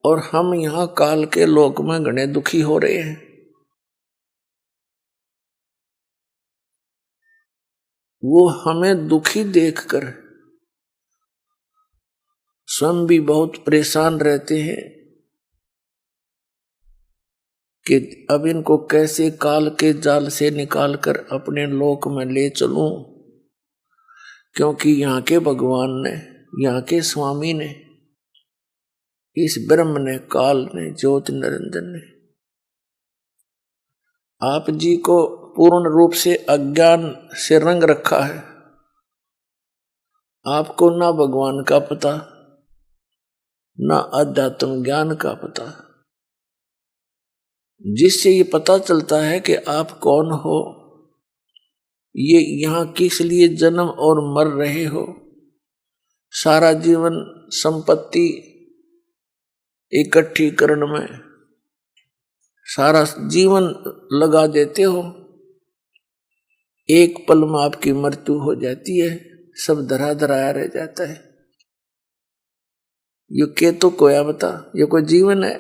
और हम यहाँ काल के लोक में घने दुखी हो रहे हैं। वो हमें दुखी देखकर स्वयं भी बहुत परेशान रहते हैं कि अब इनको कैसे काल के जाल से निकालकर अपने लोक में ले चलूं, क्योंकि यहाँ के भगवान ने, यहाँ के स्वामी ने, इस ब्रह्म ने, काल ने, ज्योति निरंजन ने आप जी को पूर्ण रूप से अज्ञान से रंग रखा है। आपको ना भगवान का पता, ना अध्यात्म ज्ञान का पता, जिससे ये पता चलता है कि आप कौन हो, ये यहाँ किस लिए जन्म और मर रहे हो, सारा जीवन संपत्ति इकट्ठी करने में सारा जीवन लगा देते हो, एक पल में आपकी मृत्यु हो जाती है, सब धरा धराया रह जाता है। ये के तो कोया बता, ये कोई जीवन है?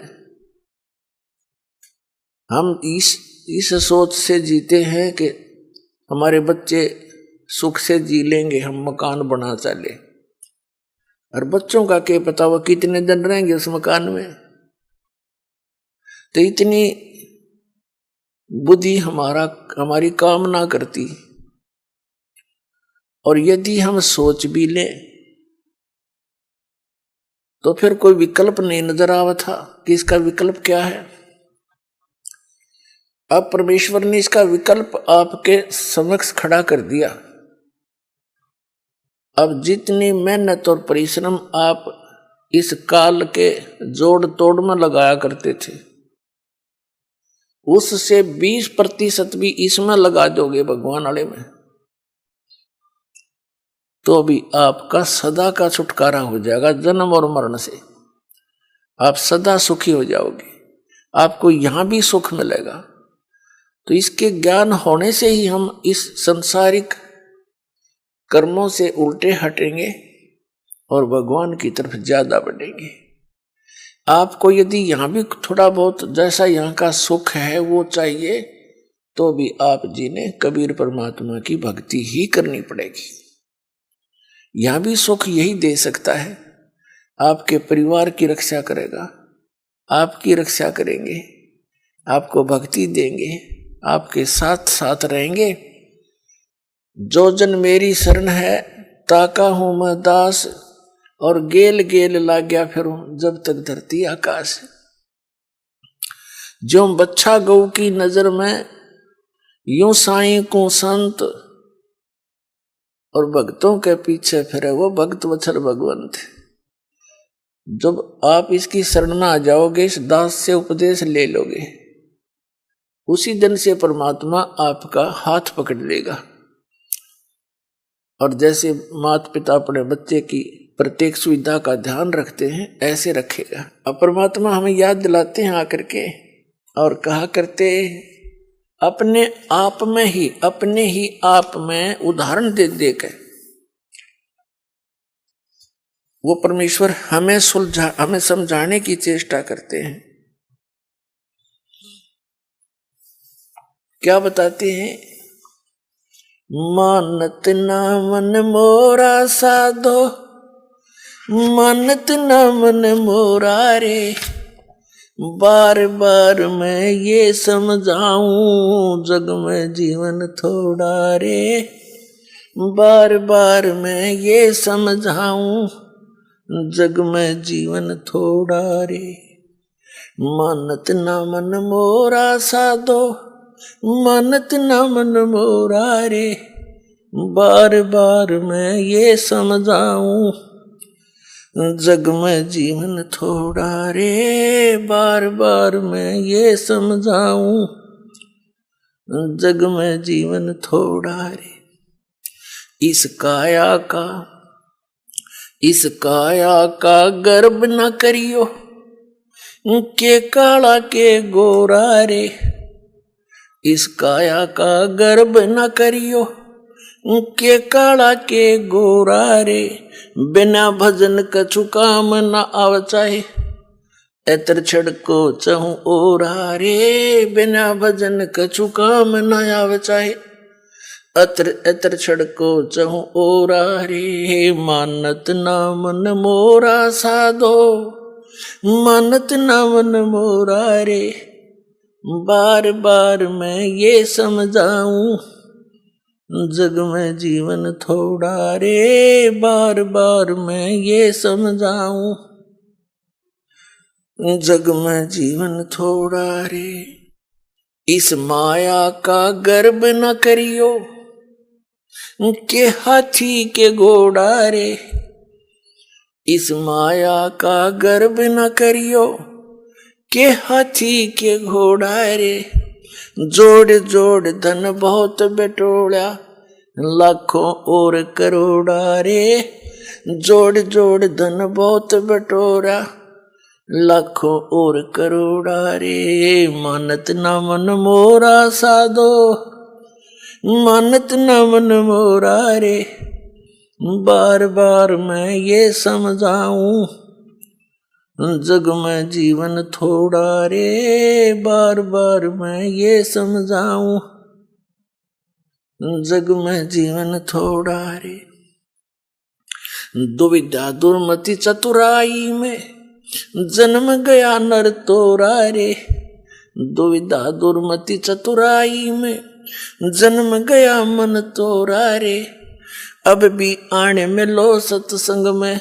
हम इस सोच से जीते हैं कि हमारे बच्चे सुख से जी लेंगे, हम मकान बना चले, और बच्चों का क्या पता वो कितने दिन रहेंगे उस मकान में। तो इतनी बुद्धि हमारी काम ना करती, और यदि हम सोच भी लें तो फिर कोई विकल्प नहीं नजर आवा था कि इसका विकल्प क्या है। अब परमेश्वर ने इसका विकल्प आपके समक्ष खड़ा कर दिया। अब जितनी मेहनत और परिश्रम आप इस काल के जोड़ तोड़ में लगाया करते थे, उससे 20% भी इसमें लगा दोगे भगवान वाले में, तो भी आपका सदा का छुटकारा हो जाएगा जन्म और मरण से। आप सदा सुखी हो जाओगे, आपको यहां भी सुख मिलेगा। तो इसके ज्ञान होने से ही हम इस संसारिक कर्मों से उल्टे हटेंगे और भगवान की तरफ ज्यादा बढ़ेंगे। आपको यदि यहां भी थोड़ा बहुत जैसा यहाँ का सुख है वो चाहिए, तो भी आप जी ने कबीर परमात्मा की भक्ति ही करनी पड़ेगी। यहां भी सुख यही दे सकता है, आपके परिवार की रक्षा करेगा, आपकी रक्षा करेंगे, आपको भक्ति देंगे, आपके साथ साथ रहेंगे। जो जन मेरी शरण है ताका हूं मैं दास, और गेल गेल लाग गया फिरूं जब तक धरती आकाश। जो बच्चा गऊ की नजर में यूं साईं को संत, और भक्तों के पीछे फिरे वो भक्त वत्सल भगवंत। जब आप इसकी शरण में आ जाओगे, इस दास से उपदेश ले लोगे, उसी दिन से परमात्मा आपका हाथ पकड़ लेगा। और जैसे माता पिता अपने बच्चे की प्रत्येक सुविधा का ध्यान रखते हैं, ऐसे रखेगा। अब परमात्मा हमें याद दिलाते हैं आकर के, और कहा करते अपने आप में उदाहरण दे देकर वो परमेश्वर हमें समझाने की चेष्टा करते हैं। क्या बताते हैं? मानत ना मन मोरा साधो, मानत ना मन मोरा रे, बार बार मैं ये समझाऊं जग में जीवन थोड़ा रे, बार बार मैं ये समझाऊं जग में जीवन थोड़ा रे। मानत ना मन मोरा साधो, मानत ना मन मोरा रे, बार बार मैं ये समझाऊं जग में जीवन थोड़ा रे, बार बार मैं ये समझाऊं जग में जीवन थोड़ा रे। इस काया का गर्व न करियो, के काला के गोरा रे, इस काया का गर्व न करियो, के काला के गोरा रे, बिना भजन कछु काम न आव चाहे, एतर छड़को चहूं ओरा रे, बिना भजन कछु काम न आवे चाहे। अतर एतर छड़को चहूं ओरा रे, मानत ना मन मोरा साधो, मानत ना मन मोरा रे। बार बार मैं ये समझाऊं, जग में जीवन थोड़ा रे, बार बार मैं ये समझाऊं, जग में जीवन थोड़ा रे। इस माया का गर्भ न करियो, के हाथी के घोड़ा रे। इस माया का गर्भ न करियो, के हाथी के घोड़ा रे। जोड़ जोड़ धन बहुत बटोड़ा, लाखों और करोड़ा रे। जोड़ जोड़ धन बहुत बटोरा, लाखों और करोड़ा रे। मानत ना मन मोरा साधो, मानत ना मन मोरा रे। बार बार मैं ये समझाऊं, जग में जीवन थोड़ा रे। बार बार मैं ये समझाऊं, जग में जीवन थोड़ा रे। दुविधा दुर्मति चतुराई में, जन्म गया नर तोरा रे। दुविधा दुर्मति चतुराई में, जन्म गया मन तोरा रे। अब भी आने में लो सत्संग में,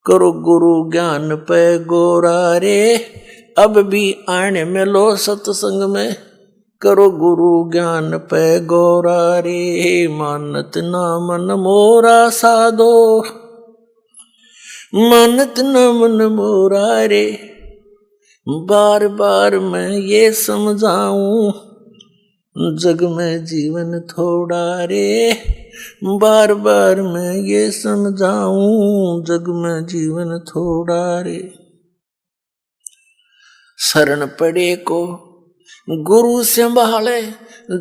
करो गुरु ज्ञान पे गोरा रे। अब भी आने में लो सत्संग में, करो गुरु ज्ञान पे गोरा रे। मानत ना मन मोरा साधो, मानत न मन मोरा रे। बार बार मैं ये समझाऊं, जग में जीवन थोड़ा रे। बार बार मैं ये समझाऊं, जग में जीवन थोड़ा रे। शरण पड़े को गुरु संभाले,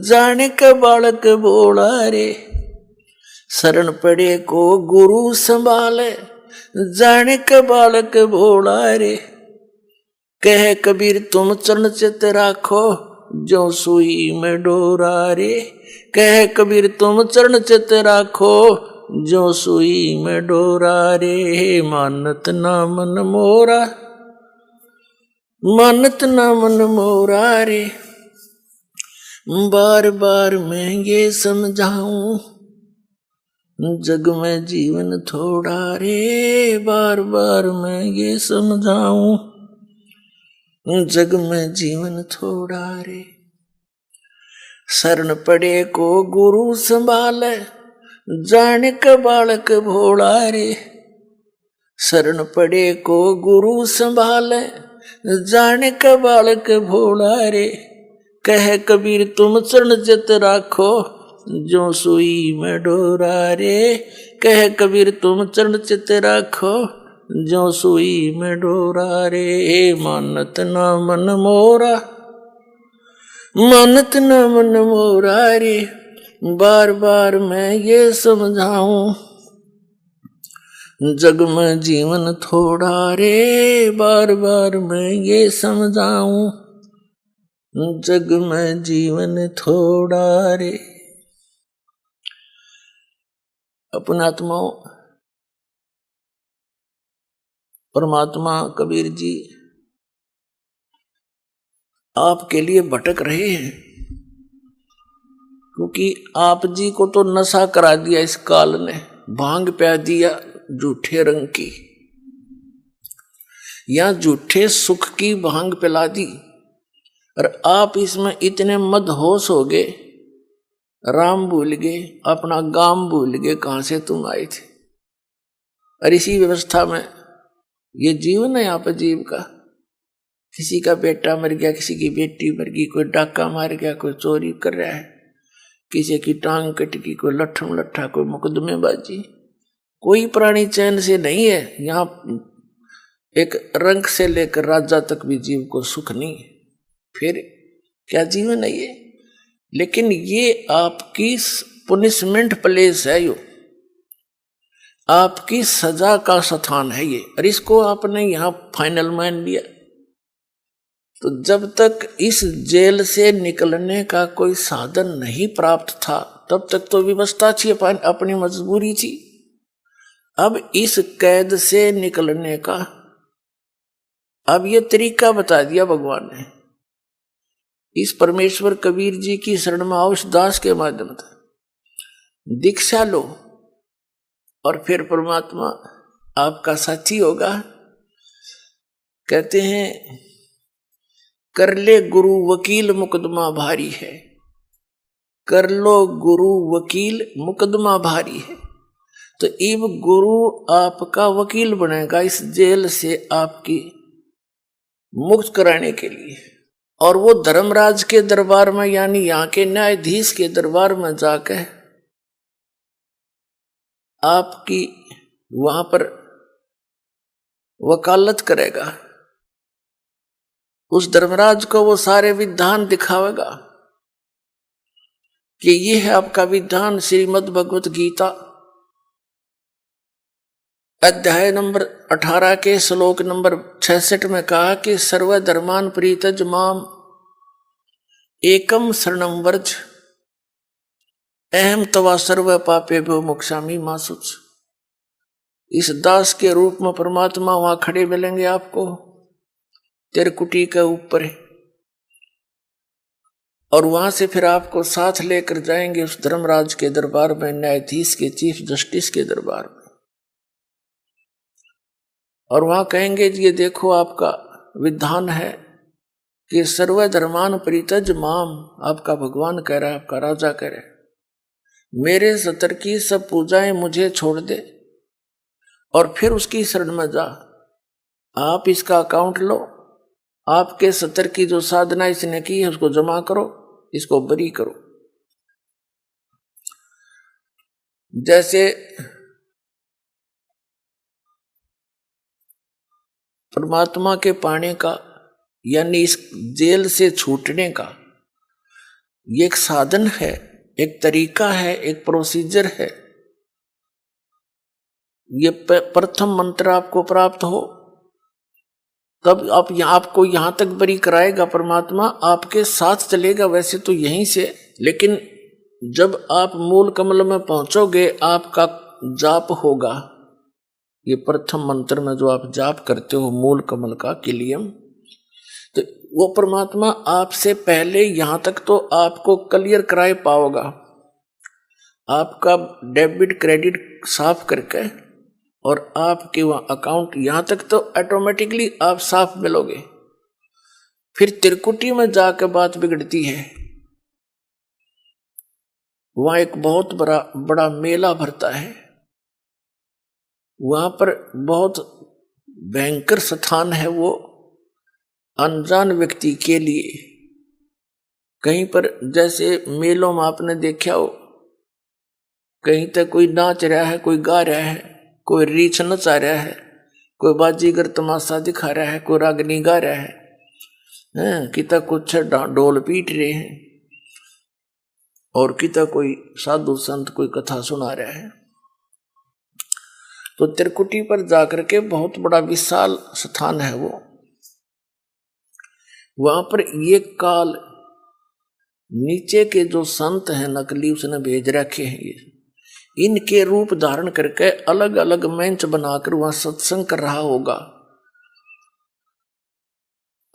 जाने का बालक बोला रे। शरण पड़े को गुरु संभाले, जाने का बालक बोला रे। कह कबीर तुम चरण चित राखो, जो सुई में डोरा रे। कह कबीर तुम चरण चित राखो, जो सुई में डोरा रे। मानत ना मन मोरा, मानत ना मन मोरा रे। बार बार मैं ये समझाऊं, जग में जीवन थोड़ा रे। बार बार मैं ये समझाऊं, जग में जीवन थोड़ा रे। शरण पड़े को गुरु संभाले, जाने का बालक भोला रे। शरण पड़े को गुरु संभाले, जाने का बालक भोला रे। कह कबीर तुम चरण चित राखो, जो सुई में डोरा रे। कह कबीर तुम चरण चित राखो, जो सुई में डोरा रे। मानत ना मन मोरा, मानत ना मन मोरा रे। बार बार मैं ये समझाऊं, जग में जीवन थोड़ा रे। बार बार मैं ये समझाऊं, जग में जीवन थोड़ा रे। अपनात्माओं, परमात्मा कबीर जी आपके लिए भटक रहे हैं, क्योंकि आप जी को तो नशा करा दिया इस काल ने, भांग पिला दिया झूठे रंग की, या झूठे सुख की भांग पिला दी। और आप इसमें इतने मदहोश हो गए, राम भूल गए, अपना गांव भूल गए, कहां से तुम आए थे। और इसी व्यवस्था में ये जीवन है यहाँ पर जीव का। किसी का बेटा मर गया, किसी की बेटी मर गई, कोई डाका मार गया, कोई चोरी कर रहा है, किसी की टांग कट गई, कोई लट्ठम लट्ठा, कोई मुकदमेबाजी। कोई प्राणी चैन से नहीं है। यहाँ एक रंग से लेकर राजा तक भी जीव को सुख नहीं है। फिर क्या जीवन है ये? लेकिन ये आपकी पुनिशमेंट प्लेस है, यो आपकी सजा का स्थान है ये। और इसको आपने यहाँ फाइनल मान लिया, तो जब तक इस जेल से निकलने का कोई साधन नहीं प्राप्त था तब तक तो व्यवस्था थी, अपनी मजबूरी थी। अब इस कैद से निकलने का अब ये तरीका बता दिया भगवान ने। इस परमेश्वर कबीर जी की शरण में आओ, दास के माध्यम से दीक्षा लो और फिर परमात्मा आपका साथी होगा। कहते हैं कर ले गुरु वकील मुकदमा भारी है, कर लो गुरु वकील मुकदमा भारी है। तो इब गुरु आपका वकील बनेगा इस जेल से आपकी मुक्त कराने के लिए। और वो धर्मराज के दरबार में यानी यहाँ के न्यायाधीश के दरबार में जाकर आपकी वहां पर वकालत करेगा। उस धर्मराज को वो सारे विधान दिखावेगा कि ये है आपका विधान। श्रीमद् भगवत गीता अध्याय नंबर 18 के श्लोक नंबर 66 में कहा कि सर्वधर्मान प्रीतज माम एकम शरणम वर्ज अहम तवा सर्व पापेभ्यो मोक्षामि मा शुच। इस दास के रूप में परमात्मा वहां खड़े मिलेंगे आपको तिरकुटी के ऊपर, और वहां से फिर आपको साथ लेकर जाएंगे उस धर्मराज के दरबार में, न्यायाधीश के चीफ जस्टिस के दरबार में। और वहां कहेंगे ये देखो आपका विधान है कि सर्वधर्मान प्रीतज माम, आपका भगवान कह रहा है, आपका राजा कह रहा है, मेरे सतर की सब पूजाएं मुझे छोड़ दे और फिर उसकी शरण में जा। आप इसका अकाउंट लो, आपके सतर की जो साधना इसने की है उसको जमा करो, इसको बरी करो। जैसे परमात्मा के पाने का यानी इस जेल से छूटने का ये एक साधन है, एक तरीका है, एक प्रोसीजर है। ये प्रथम मंत्र आपको प्राप्त हो तब आपको यहां तक बरी कराएगा परमात्मा, आपके साथ चलेगा वैसे तो यहीं से, लेकिन जब आप मूल कमल में पहुंचोगे आपका जाप होगा। ये प्रथम मंत्र में जो आप जाप करते हो मूल कमल का किलियम, तो वो परमात्मा आपसे पहले यहां तक तो आपको क्लियर कराए पाओगा, आपका डेबिट क्रेडिट साफ करके, और आपके वहां अकाउंट यहां तक तो ऑटोमेटिकली आप साफ मिलोगे। फिर त्रिकुटी में जाकर बात बिगड़ती है। वहां एक बहुत बड़ा मेला भरता है, वहां पर बहुत भयंकर स्थान है वो अनजान व्यक्ति के लिए। कहीं पर जैसे मेलों में आपने देखा हो, कहीं तक कोई नाच रहा है, कोई गा रहा है, कोई रीछ नचा रहा है, कोई बाजीगर तमाशा दिखा रहा है, कोई रागनी गा रहा है, किता कुछ ढोल पीट रहे हैं, और किता कोई साधु संत कोई कथा सुना रहा है। तो त्रिकुटी पर जाकर के बहुत बड़ा विशाल स्थान है वो, वहां पर ये काल नीचे के जो संत हैं नकली उसने भेज रखे हैं, ये इनके रूप धारण करके अलग अलग मंच बनाकर वहां सत्संग कर रहा होगा।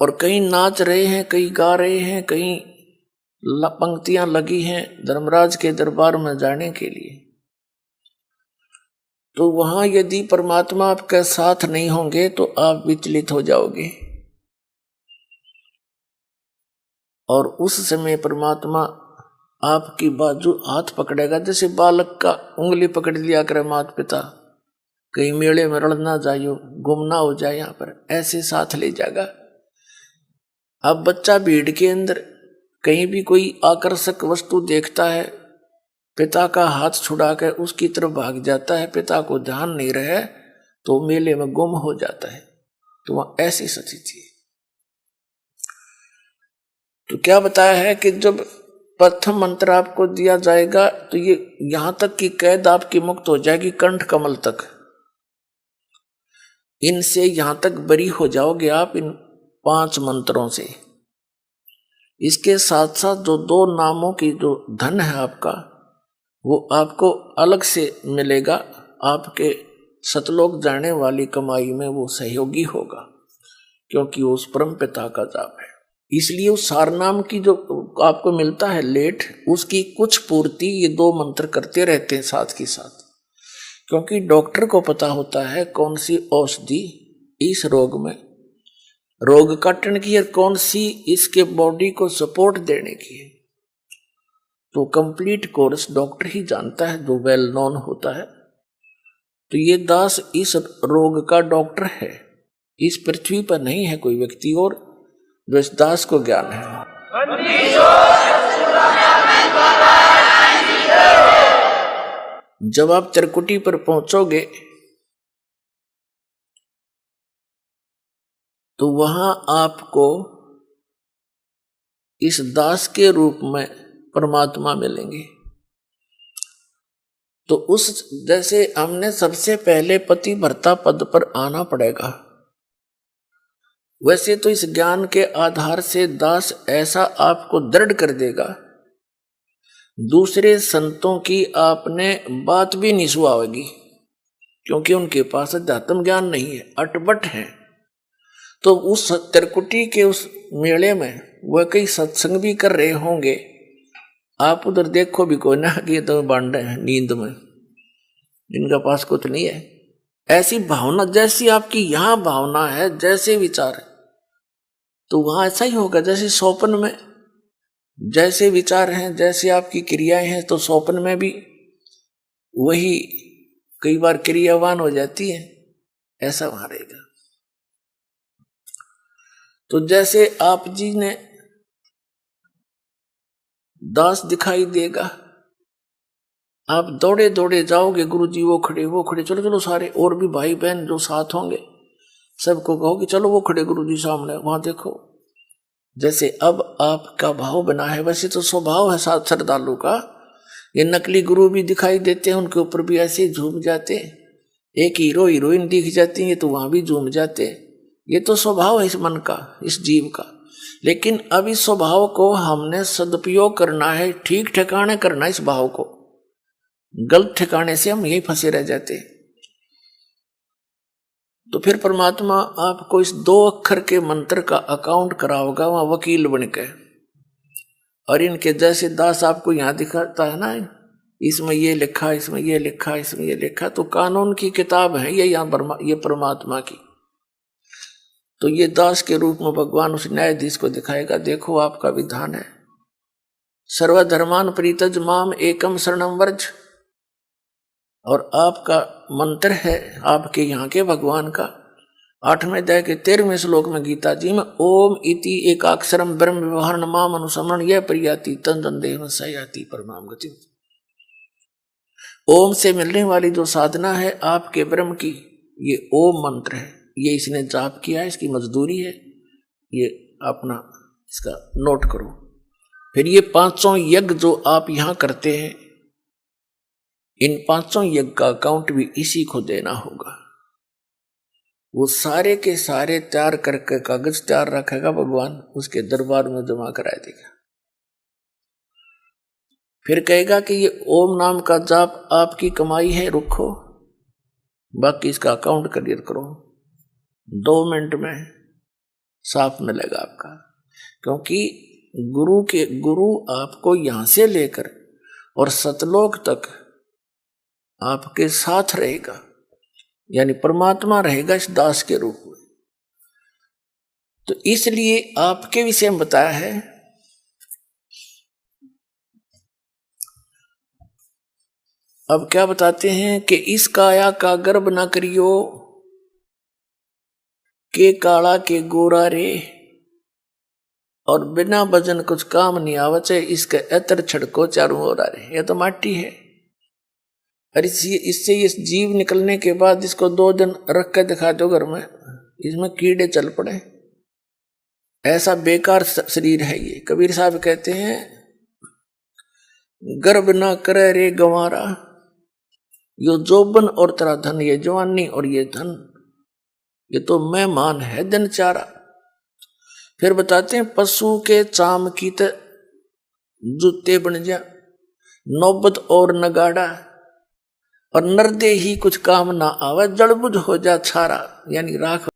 और कहीं नाच रहे हैं, कहीं गा रहे हैं, कहीं पंक्तियां लगी हैं धर्मराज के दरबार में जाने के लिए। तो वहां यदि परमात्मा आपके साथ नहीं होंगे तो आप विचलित हो जाओगे, और उस समय परमात्मा आपकी बाजू हाथ पकड़ेगा, जैसे बालक का उंगली पकड़ लिया करे माता पिता, कहीं मेले में रड़ ना जाइयो, गुम ना हो जाए, यहाँ पर ऐसे साथ ले जाएगा। अब बच्चा भीड़ के अंदर कहीं भी कोई आकर्षक वस्तु देखता है, पिता का हाथ छुड़ा कर उसकी तरफ भाग जाता है, पिता को ध्यान नहीं रहे तो मेले में गुम हो जाता है। तो वह ऐसी स्थिति है। तो क्या बताया है कि जब प्रथम मंत्र आपको दिया जाएगा तो ये यहां तक की कैद आपकी मुक्त हो जाएगी, कंठ कमल तक, इनसे यहां तक बरी हो जाओगे आप। इन 5 मंत्रों से। इसके साथ साथ जो 2 नामों की जो धन है आपका, वो आपको अलग से मिलेगा। आपके सतलोक जाने वाली कमाई में वो सहयोगी होगा, क्योंकि वो उस परम पिता का जाप है। इसलिए उस सारनाम की जो आपको मिलता है लेट, उसकी कुछ पूर्ति ये 2 मंत्र करते रहते हैं साथ के साथ, क्योंकि डॉक्टर को पता होता है कौन सी औषधि इस रोग में रोग काटने की है, कौन सी इसके बॉडी को सपोर्ट देने की है। तो कंप्लीट कोर्स डॉक्टर ही जानता है, जो वेल नोन होता है। तो ये दास इस रोग का डॉक्टर है। इस पृथ्वी पर नहीं है कोई व्यक्ति और जो इस दास को ज्ञान है। जब आप त्रिकुटी पर पहुंचोगे तो वहां आपको इस दास के रूप में परमात्मा मिलेंगे। तो उस जैसे हमने सबसे पहले पति भर्ता पद पर आना पड़ेगा, वैसे तो इस ज्ञान के आधार से दास ऐसा आपको दृढ़ कर देगा, दूसरे संतों की आपने बात भी नहीं सुहावेगी, क्योंकि उनके पास अध्यात्म ज्ञान नहीं है, अटपट है। तो उस त्रिकुटी के उस मेले में वह कई सत्संग भी कर रहे होंगे, आप उधर देखो भी कोई ना कि ये तो बांडे हैं नींद में, जिनका पास कुछ नहीं है। ऐसी भावना जैसी आपकी यहाँ भावना है, जैसे विचार है, तो वहां ऐसा ही होगा जैसे स्वप्न में जैसे विचार हैं, जैसे आपकी क्रियाएं हैं, तो स्वप्न में भी वही कई बार क्रियावान हो जाती है, ऐसा वहां रहेगा। तो जैसे आप जी ने दास दिखाई देगा, आप दौड़े दौड़े जाओगे, गुरु जी वो खड़े चलो चलो, सारे और भी भाई बहन जो साथ होंगे सबको कहो कि चलो वो खड़े गुरु जी सामने, वहां देखो। जैसे अब आपका भाव बना है, वैसे तो स्वभाव है साथ श्रद्धालु का। ये नकली गुरु भी दिखाई देते हैं, उनके ऊपर भी ऐसे झूम जाते। एक हीरो हीरोइन दिख जाती है तो वहां भी झूम जाते। ये तो स्वभाव है इस मन का, इस जीव का। लेकिन अब इस स्वभाव को हमने सदुपयोग करना है, ठीक ठिकाने करना है इस भाव को। गलत ठिकाने से हम यही फंसे रह जाते। तो फिर परमात्मा आपको इस 2 अक्षर के मंत्र का अकाउंट कराओगा वहां वकील बनके। और इनके जैसे दास आपको यहां दिखाता है ना, इसमें ये लिखा, इसमें ये लिखा, इसमें ये लिखा, तो कानून की किताब है ये यहाँ ये परमात्मा की। तो ये दास के रूप में भगवान उस न्यायाधीश को दिखाएगा, देखो आपका विधान है, सर्वधर्मान परित्यज माम एकम शरणम व्रज। और आपका मंत्र है आपके यहाँ के भगवान का 8वें अध्याय के 13वें श्लोक में गीता जी में, ओम इति एकाक्षरम ब्रह्म व्यवहार माम अनुसमरण यह प्रियाति तन देव सयाति परमाम गति। ओम से मिलने वाली जो साधना है आपके ब्रह्म की, ये ओम मंत्र है। ये इसने जाप किया है, इसकी मजदूरी है, ये अपना इसका नोट करो। फिर ये 500 यज्ञ जो आप यहां करते हैं, इन 500 यज्ञ का अकाउंट भी इसी को देना होगा। वो सारे के सारे तैयार करके कागज तैयार रखेगा भगवान, उसके दरबार में जमा करा देगा। फिर कहेगा कि ये ओम नाम का जाप आपकी कमाई है, रुको, बाकी इसका अकाउंट क्लियर करो। 2 मिनट में साफ मिलेगा आपका, क्योंकि गुरु आपको यहां से लेकर और सतलोक तक आपके साथ रहेगा, यानी परमात्मा रहेगा इस दास के रूप में। तो इसलिए आपके विषय में बताया है। अब क्या बताते हैं कि इस काया का गर्भ न करियो, के काला के गोरा रे, और बिना भजन कुछ काम नहीं आवचे, इसके अतर छड़को चारों ओर आ रे। यह तो माटी है, और इससे ये जीव निकलने के बाद इसको 2 दिन रख कर दिखा दो घर में, इसमें कीड़े चल पड़े। ऐसा बेकार शरीर है ये। कबीर साहब कहते हैं, गर्भ ना करे रे गंवारा, यो जोबन और तेरा धन, ये जवानी और ये धन, ये तो मेहमान है दिन चारा। फिर बताते हैं पशु के चाम की त जूते बन जा, नौबत और नगाड़ा, और नरदे ही कुछ काम ना आवे, जड़बुझ हो जा छारा, यानी राख